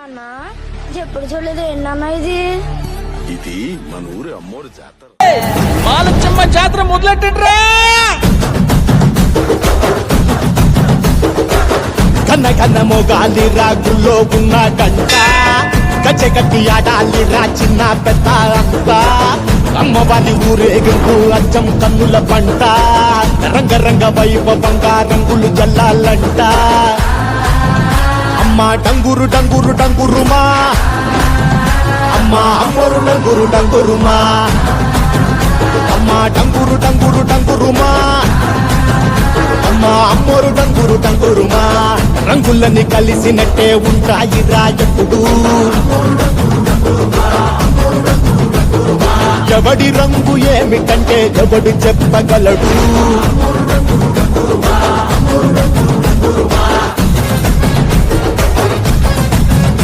అన్న ఎప్పుడు చూడలేదు ఏంటన్నా ఇది ఇది మన ఊరి అమ్మోరు జాతర. మాలచ్చమ్మ జాతర మొదలెట్టండ్రా. కన్న కన్న మొగాలి రాగుల్లో ఉన్న గంట గచ్చగట్టి ఆడాలి రా చిన్న పెద్ద అంతా అమ్మవారి ఊరేగింపు అచ్చం కన్నుల పంట రంగరంగ వైభవంగా రంగులు జల్లాలంట అమ్మ డంగురు డంగురు డంగురుమా అమ్మ అమ్మోరు డంగురు డంగురుమా అమ్మ డంగురు డంగురు డంగురుమా అమ్మ అమ్మోరు డంగురు డంగురుమా రంగులని కలిసినట్టే ఉంటాయి రాజప్పుడు ఎవడి రంగు ఏమిటంటే ఎవడు చెప్పగలడు